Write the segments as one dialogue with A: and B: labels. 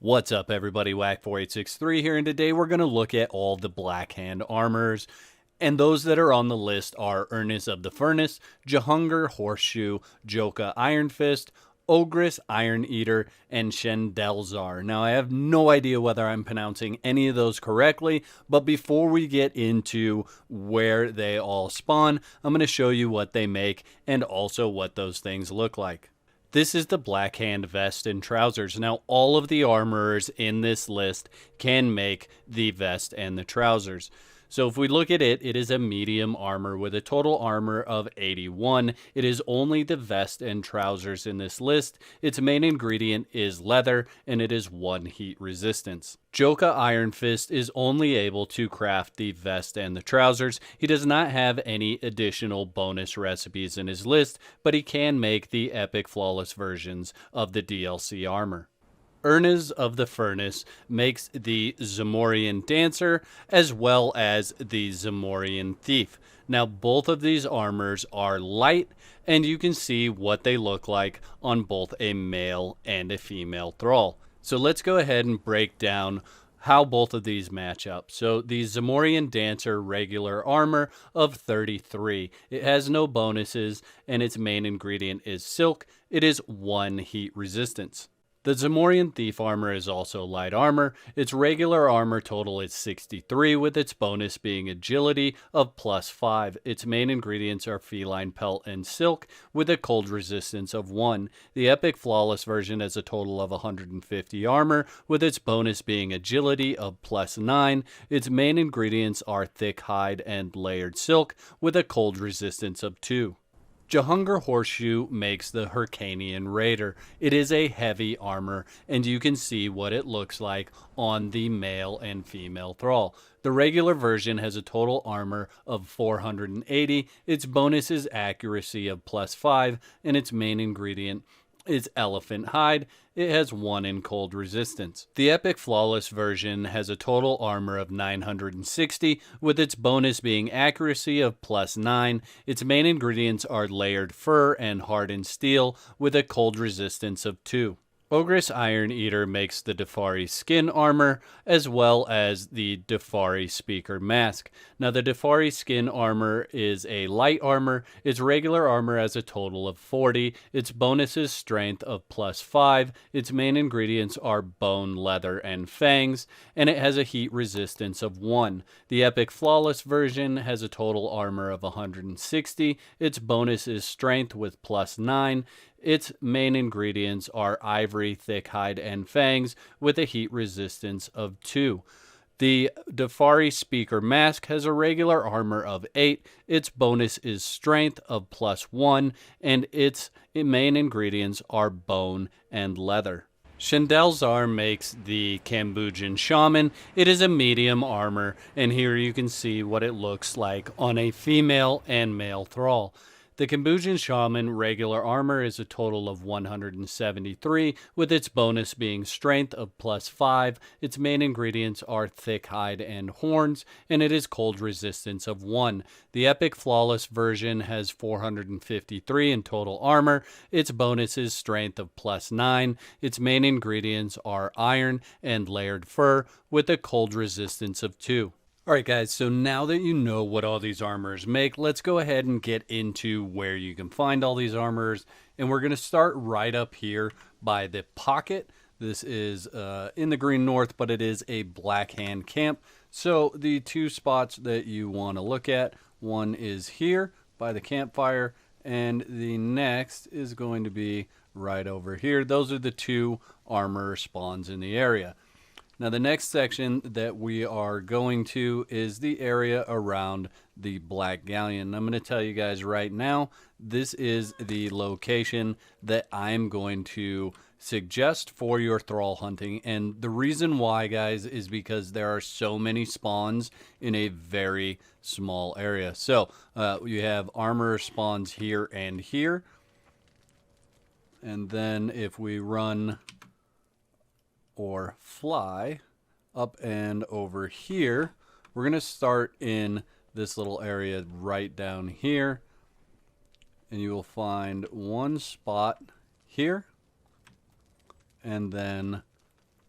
A: What's up everybody, Whack4863 here, and today we're going to look at all the Black Hand armors. And those that are on the list are Ernest of the Furnace, Jehungar Horseshoe, Joka Iron Fist, Ogress Iron Eater, and Shendelzar. Now I have no idea whether I'm pronouncing any of those correctly, but before we get into where they all spawn, I'm going to show you what they make and also what those things look like. This is the Black Hand vest and trousers. Now, all of the armorers in this list can make the vest and the trousers. So if we look at it, it is a medium armor with a total armor of 81. It is only the vest and trousers in this list. Its main ingredient is leather, and it is 1 heat resistance. Joka Iron Fist is only able to craft the vest and the trousers. He does not have any additional bonus recipes in his list, but he can make the epic flawless versions of the DLC armor. Ernest of the Furnace makes the Zamorian Dancer as well as the Zamorian Thief. Now both of these armors are light, and you can see what they look like on both a male and a female thrall. So let's go ahead and break down how both of these match up. So the Zamorian Dancer regular armor of 33. It has no bonuses, and its main ingredient is silk. It is 1 heat resistance. The Zamorian Thief armor is also light armor. Its regular armor total is 63, with its bonus being agility of +5. Its main ingredients are feline pelt and silk, with a cold resistance of 1. The epic flawless version has a total of 150 armor, with its bonus being agility of +9. Its main ingredients are thick hide and layered silk, with a cold resistance of 2. Jehungar Horseshoe makes the Hyrcanian Raider. It is a heavy armor, and you can see what it looks like on the male and female thrall. The regular version has a total armor of 480. Its bonus is accuracy of +5, and its main ingredient is elephant hide. It has 1 in cold resistance. The epic flawless version has a total armor of 960, with its bonus being accuracy of +9. Its main ingredients are layered fur and hardened steel, with a cold resistance of 2. Ogress Iron Eater makes the Defari skin armor, as well as the Defari speaker mask. Now the Defari skin armor is a light armor. Its regular armor has a total of 40. Its bonus is strength of +5. Its main ingredients are bone, leather, and fangs, and it has a heat resistance of 1. The epic flawless version has a total armor of 160. Its bonus is strength with +9. Its main ingredients are ivory, thick hide, and fangs, with a heat resistance of 2. The Defari Speaker Mask has a regular armor of 8. Its bonus is strength of +1, and its main ingredients are bone and leather. Shendelzar makes the Cambodian Shaman. It is a medium armor, and here you can see what it looks like on a female and male thrall. The Cambodian Shaman regular armor is a total of 173, with its bonus being strength of +5. Its main ingredients are thick hide and horns, and it is cold resistance of 1. The epic flawless version has 453 in total armor. Its bonus is strength of +9. Its main ingredients are iron and layered fur, with a cold resistance of 2. Alright guys, so now that you know what all these armors make, let's go ahead and get into where you can find all these armors. And we're going to start right up here by the pocket. This is in the Green North, but it is a Black Hand camp. So the 2 spots that you want to look at, one is here by the campfire, and the next is going to be right over here. Those are the 2 armor spawns in the area. Now the next section that we are going to is the area around the Black Galleon. I'm going to tell you guys right now, this is the location that I'm going to suggest for your thrall hunting. And the reason why, guys, is because there are so many spawns in a very small area. So you have armor spawns here and here. And then if we run or fly up and over here, we're going to start in this little area right down here, and you will find one spot here, and then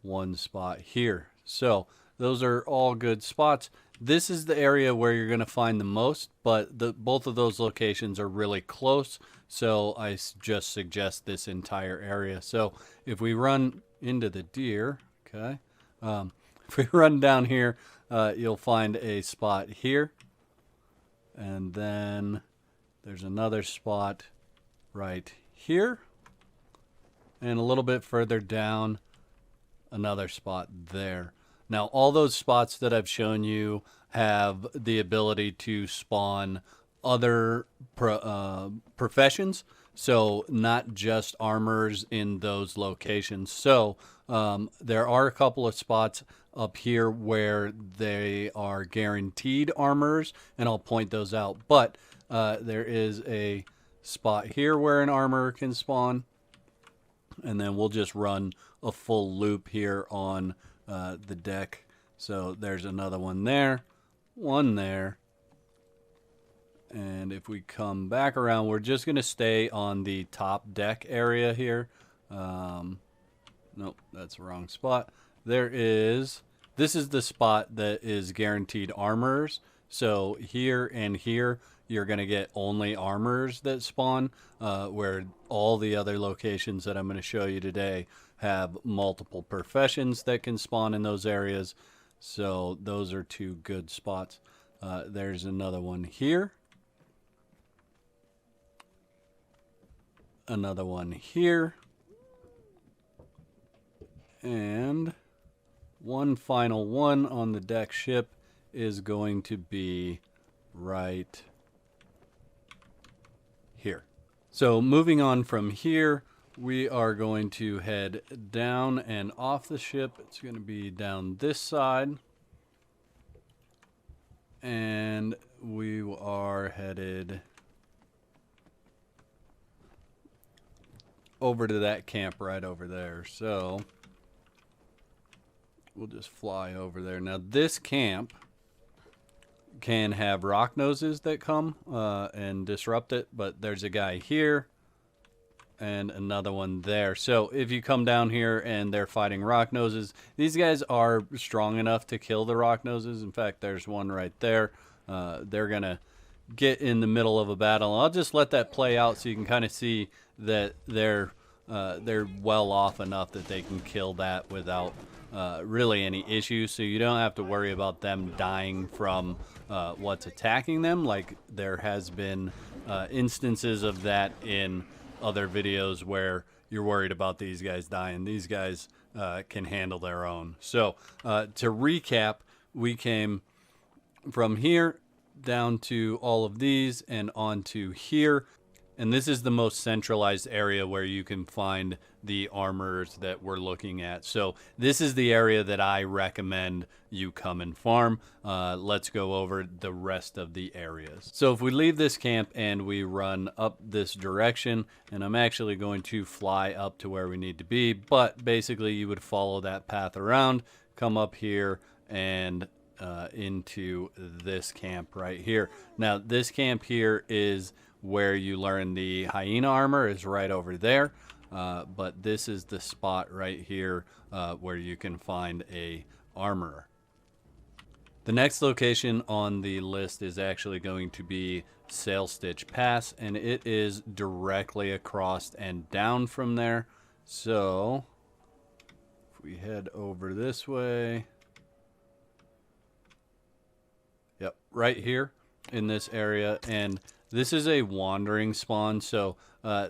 A: one spot here. So those are all good spots. This is the area where you're going to find the most, but both of those locations are really close. So I just suggest this entire area. So if we run into the deer, okay, if we run down here, you'll find a spot here. And then there's another spot right here. And a little bit further down, another spot there. Now, all those spots that I've shown you have the ability to spawn other professions, so not just armors in those locations. So there are a couple of spots up here where they are guaranteed armors, and I'll point those out. But there is a spot here where an armor can spawn, and then we'll just run a full loop here on the deck. So there's another one there, one there. And if we come back around, we're just going to stay on the top deck area here. Nope, that's the wrong spot. This is the spot that is guaranteed armors. So here and here, you're going to get only armors that spawn, where all the other locations that I'm going to show you today have multiple professions that can spawn in those areas. So those are two good spots. There's another one here. Another one here. And one final one on the deck ship is going to be right here. So moving on from here, we are going to head down and off the ship. It's going to be down this side. And we are headed over to that camp right over there. So we'll just fly over there. Now this camp can have rock noses that come and disrupt it, but there's a guy here and another one there. So if you come down here and they're fighting rock noses, these guys are strong enough to kill the rock noses. In fact, there's one right there. They're gonna get in the middle of a battle. I'll just let that play out so you can kind of see that they're well off enough that they can kill that without really any issues. So you don't have to worry about them dying from what's attacking them, like there has been instances of that in other videos where you're worried about these guys dying. These guys can handle their own. So to recap, we came from here down to all of these and onto here. And this is the most centralized area where you can find the armors that we're looking at. So this is the area that I recommend you come and farm. Let's go over the rest of the areas. So if we leave this camp and we run up this direction, and I'm actually going to fly up to where we need to be, but basically you would follow that path around, come up here and into this camp right here. Now this camp here is where you learn the hyena armor, is right over there. But this is the spot right here where you can find a armorer. The next location on the list is actually going to be Sail Stitch Pass, and it is directly across and down from there. So if we head over this way, yep, right here in this area. And this is a wandering spawn, so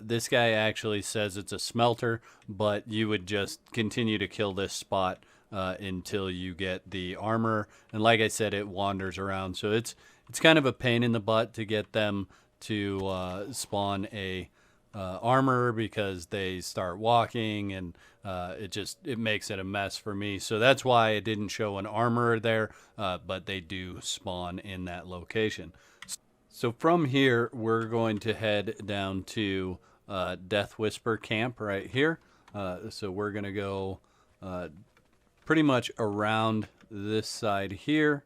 A: this guy actually says it's a smelter, but you would just continue to kill this spot until you get the armor. And like I said, it wanders around, so it's kind of a pain in the butt to get them to spawn a armor, because they start walking and it makes it a mess for me. So that's why I didn't show an armorer there, but they do spawn in that location. So from here, we're going to head down to Death Whisper Camp right here. So we're going to go pretty much around this side here.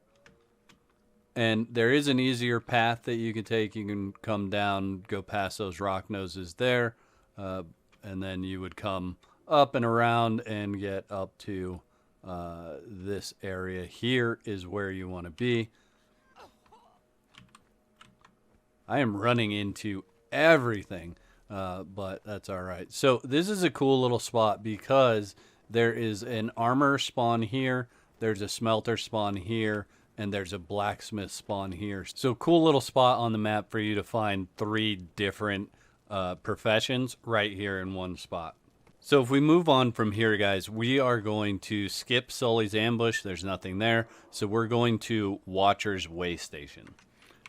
A: And there is an easier path that you can take. You can come down, go past those rock noses there, and then you would come up and around and get up to this area here is where you want to be. I am running into everything, but that's all right. So this is a cool little spot because there is an armor spawn here, there's a smelter spawn here, and there's a blacksmith spawn here. So cool little spot on the map for you to find 3 different professions right here in one spot. So if we move on from here, guys, we are going to skip Sully's ambush. There's nothing there. So we're going to Watcher's Waystation.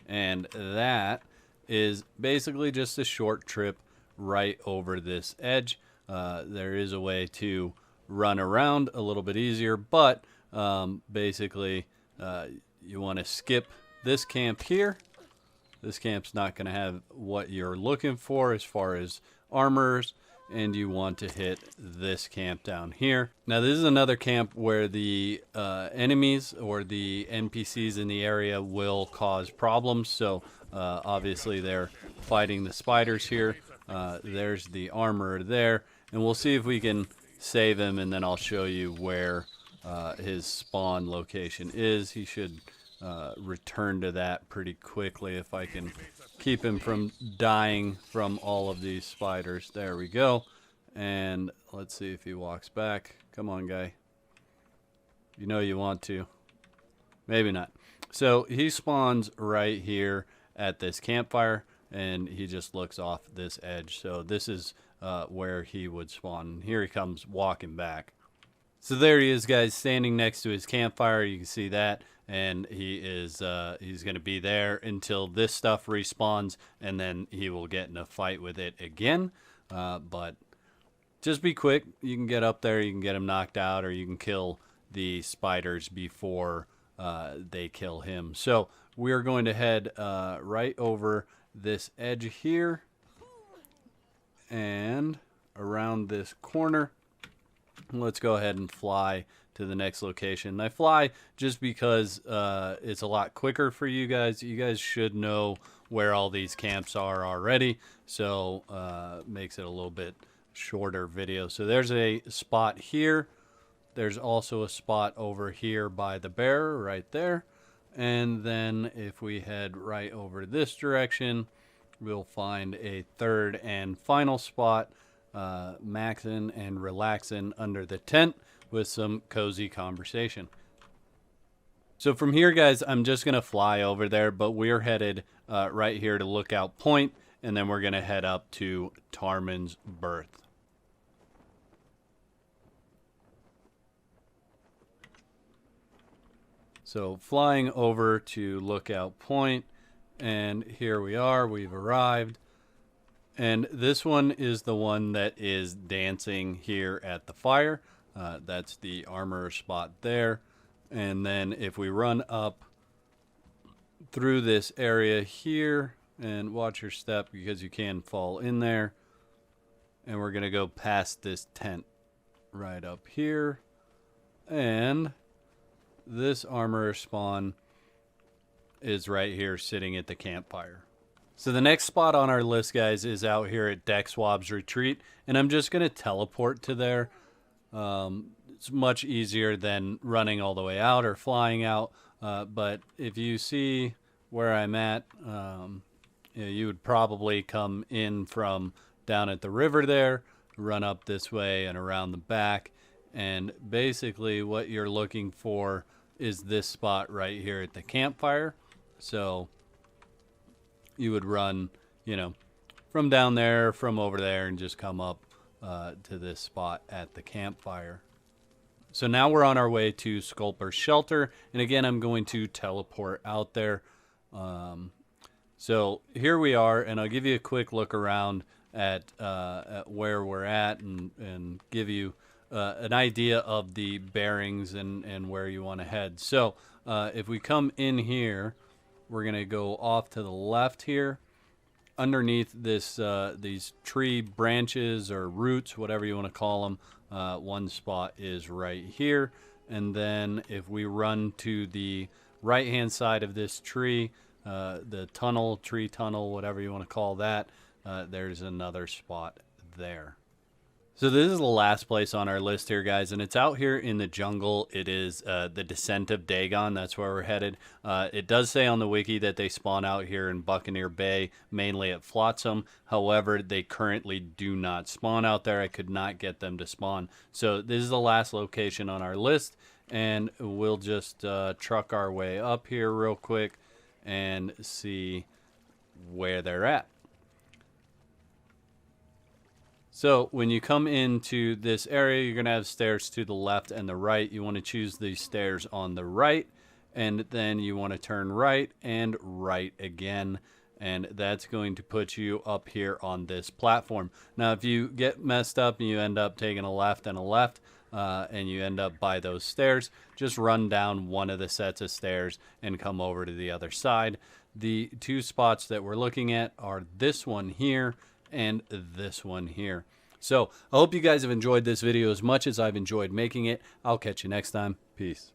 A: And that is basically just a short trip right over this edge. There is a way to run around a little bit easier, but basically you want to skip this camp here. This camp's not going to have what you're looking for as far as armors, and you want to hit this camp down here. Now this is another camp where the enemies or the NPCs in the area will cause problems. So obviously they're fighting the spiders here. There's the armor there, and we'll see if we can save him, and then I'll show you where his spawn location is. He should return to that pretty quickly if I can keep him from dying from all of these spiders. There we go. And let's see if he walks back. Come on, guy. You know you want to. Maybe not. So he spawns right here at this campfire, and he just looks off this edge. So this is where he would spawn. Here he comes walking back. So there he is, guys, standing next to his campfire. You can see that. And he is he's going to be there until this stuff respawns, and then he will get in a fight with it again. But just be quick. You can get up there, you can get him knocked out, or you can kill the spiders before they kill him. So we're going to head right over this edge here and around this corner. Let's go ahead and fly to the next location. I fly just because it's a lot quicker for you guys. You guys should know where all these camps are already, so makes it a little bit shorter video. So there's a spot here. There's also a spot over here by the bear right there. And then if we head right over this direction, we'll find a third and final spot, maxing and relaxing under the tent with some cozy conversation. So from here, guys, I'm just going to fly over there, but we're headed right here to Lookout Point, and then we're going to head up to Tarman's Berth. So flying over to Lookout Point, and here we are, we've arrived. And this one is the one that is dancing here at the fire. That's the armor spot there. And then if we run up through this area here, and watch your step because you can fall in there. And we're going to go past this tent right up here. And this armor spawn is right here sitting at the campfire. So the next spot on our list, guys, is out here at Dexwab's Retreat. And I'm just going to teleport to there. It's much easier than running all the way out or flying out. But if you see where I'm at, you would probably come in from down at the river there, run up this way and around the back. And basically what you're looking for is this spot right here at the campfire. So you would run, from down there, from over there, and just come up to this spot at the campfire. So now we're on our way to Sculper's Shelter, and again, I'm going to teleport out there. So here we are, and I'll give you a quick look around at where we're at and give you an idea of the bearings and where you want to head. So if we come in here, we're going to go off to the left here. Underneath this these tree branches or roots, whatever you want to call them, one spot is right here. And then if we run to the right hand side of this tree, the tree tunnel, whatever you want to call that, there's another spot there. So this is the last place on our list here, guys, and it's out here in the jungle. It is the Descent of Dagon. That's where we're headed. It does say on the wiki that they spawn out here in Buccaneer Bay, mainly at Flotsam. However, they currently do not spawn out there. I could not get them to spawn. So this is the last location on our list, and we'll just truck our way up here real quick and see where they're at. So when you come into this area, you're going to have stairs to the left and the right. You want to choose the stairs on the right, and then you want to turn right and right again. And that's going to put you up here on this platform. Now, if you get messed up and you end up taking a left, and you end up by those stairs, just run down one of the sets of stairs and come over to the other side. The two spots that we're looking at are this one here and this one here. So I hope you guys have enjoyed this video as much as I've enjoyed making it. I'll catch you next time. Peace.